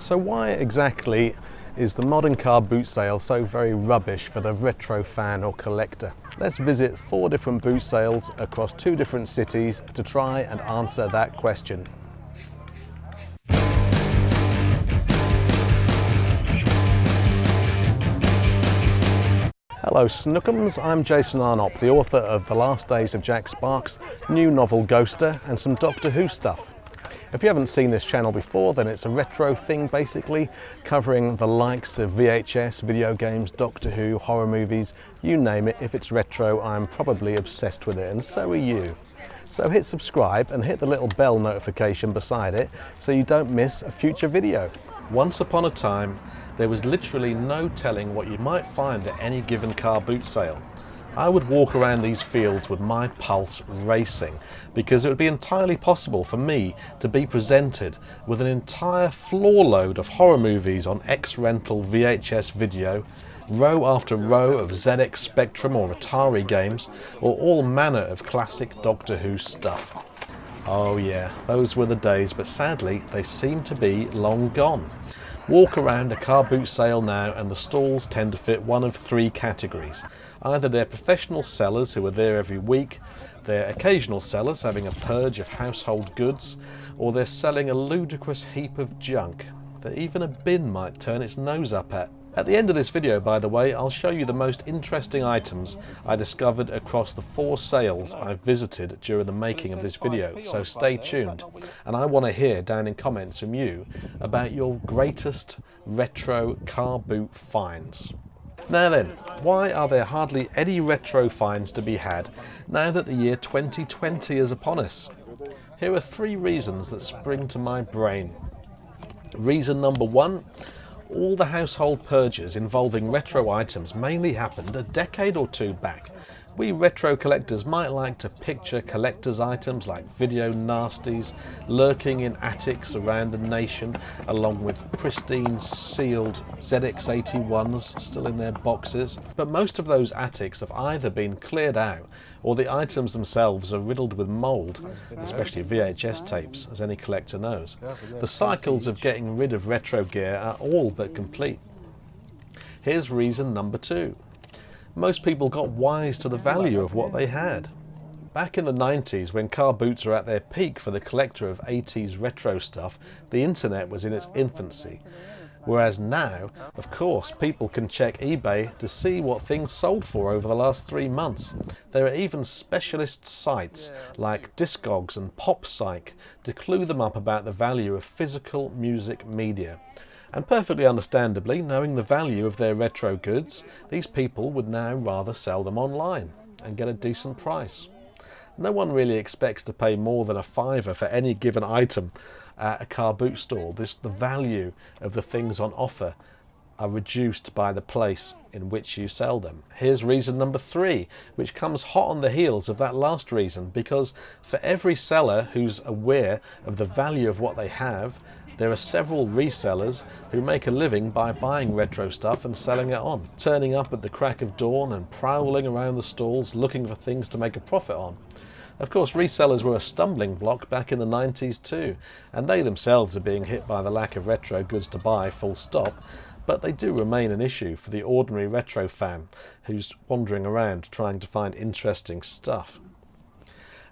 So why exactly is the modern car boot sale so very rubbish for the retro fan or collector? Let's visit 4 different boot sales across 2 different cities to try and answer that question. Hello Snookums, I'm Jason Arnott, the author of The Last Days of Jack Sparks' new novel Ghoster and some Doctor Who stuff. If you haven't seen this channel before, then it's a retro thing basically, covering the likes of VHS, video games, Doctor Who, horror movies, you name it. If it's retro, I'm probably obsessed with it, and so are you. So hit subscribe and hit the little bell notification beside it so you don't miss a future video. Once upon a time, there was literally no telling what you might find at any given car boot sale. I would walk around these fields with my pulse racing because it would be entirely possible for me to be presented with an entire floor load of horror movies on X-Rental VHS video, row after row of ZX Spectrum or Atari games, or all manner of classic Doctor Who stuff. Oh yeah, those were the days, but sadly they seem to be long gone. Walk around a car boot sale now and the stalls tend to fit one of 3 categories. Either they're professional sellers who are there every week, they're occasional sellers having a purge of household goods, or they're selling a ludicrous heap of junk that even a bin might turn its nose up at. At the end of this video, by the way, I'll show you the most interesting items I discovered across the 4 sales I've visited during the making of this video, so stay tuned. And I want to hear down in comments from you about your greatest retro car boot finds. Now then, why are there hardly any retro finds to be had now that the year 2020 is upon us? Here are 3 reasons that spring to my brain. Reason number 1. All the household purges involving retro items mainly happened a decade or 2 back. We retro collectors might like to picture collector's items like video nasties lurking in attics around the nation, along with pristine sealed ZX81s still in their boxes. But most of those attics have either been cleared out or the items themselves are riddled with mould, especially VHS tapes, as any collector knows. The cycles of getting rid of retro gear are all but complete. Here's reason number 2. Most people got wise to the value of what they had. Back in the 90s, when car boots were at their peak for the collector of 80s retro stuff, the internet was in its infancy. Whereas now, of course, people can check eBay to see what things sold for over the last 3 months. There are even specialist sites like Discogs and PopPsych to clue them up about the value of physical music media. And perfectly understandably, knowing the value of their retro goods, these people would now rather sell them online and get a decent price. No one really expects to pay more than a £5 for any given item at a car boot store. The value of the things on offer are reduced by the place in which you sell them. Here's reason number 3, which comes hot on the heels of that last reason, because for every seller who's aware of the value of what they have, there are several resellers who make a living by buying retro stuff and selling it on, turning up at the crack of dawn and prowling around the stalls looking for things to make a profit on. Of course, resellers were a stumbling block back in the 90s too, and they themselves are being hit by the lack of retro goods to buy, full stop, but they do remain an issue for the ordinary retro fan who's wandering around trying to find interesting stuff.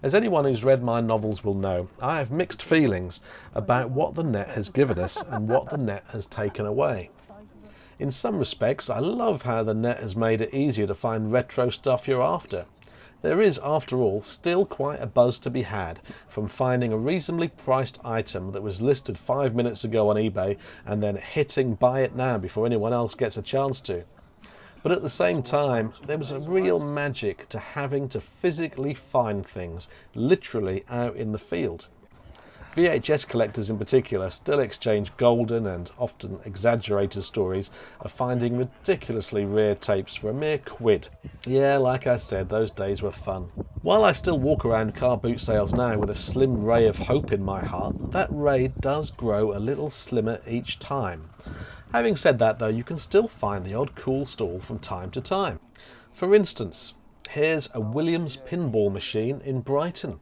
As anyone who's read my novels will know, I have mixed feelings about what the net has given us and what the net has taken away. In some respects, I love how the net has made it easier to find retro stuff you're after. There is, after all, still quite a buzz to be had from finding a reasonably priced item that was listed 5 minutes ago on eBay and then hitting buy it now before anyone else gets a chance to. But at the same time, there was a real magic to having to physically find things, literally out in the field. VHS collectors in particular still exchange golden and often exaggerated stories of finding ridiculously rare tapes for a mere £1. Yeah, like I said, those days were fun. While I still walk around car boot sales now with a slim ray of hope in my heart, that ray does grow a little slimmer each time. Having said that though, you can still find the odd cool stall from time to time. For instance, here's a Williams pinball machine in Brighton.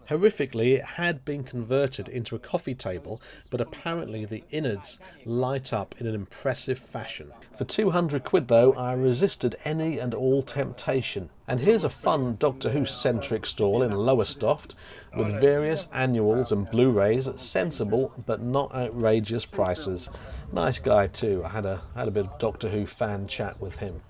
Horrifically, it had been converted into a coffee table, but apparently the innards light up in an impressive fashion. For 200 quid though, I resisted any and all temptation. And here's a fun Doctor Who centric stall in Lowestoft with various annuals and Blu-rays at sensible but not outrageous prices. Nice guy too. I had a bit of Doctor Who fan chat with him.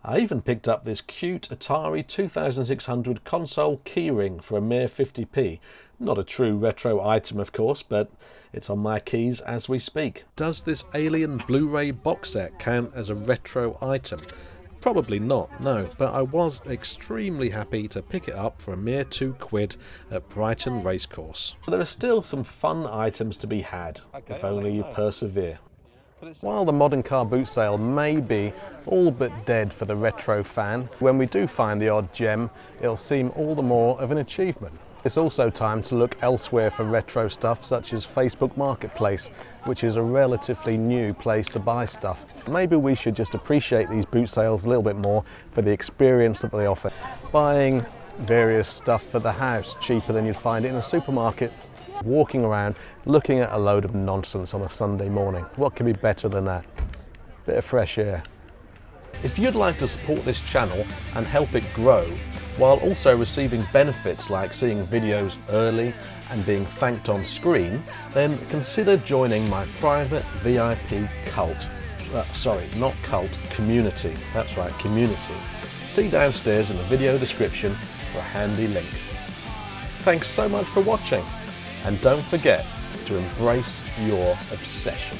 I even picked up this cute Atari 2600 console keyring for a mere 50p. Not a true retro item of course, but it's on my keys as we speak. Does this Alien Blu-ray box set count as a retro item? Probably not, no, but I was extremely happy to pick it up for a mere 2 quid at Brighton Racecourse. There are still some fun items to be had, if only you persevere. While the modern car boot sale may be all but dead for the retro fan, when we do find the odd gem, it'll seem all the more of an achievement. It's also time to look elsewhere for retro stuff such as Facebook Marketplace, which is a relatively new place to buy stuff. Maybe we should just appreciate these boot sales a little bit more for the experience that they offer. Buying various stuff for the house cheaper than you'd find it in a supermarket. Walking around looking at a load of nonsense on a Sunday morning. What could be better than that? Bit of fresh air. If you'd like to support this channel and help it grow, while also receiving benefits like seeing videos early and being thanked on screen, then consider joining my private VIP cult. Not cult, community. That's right, community. See downstairs in the video description for a handy link. Thanks so much for watching. And don't forget to embrace your obsessions.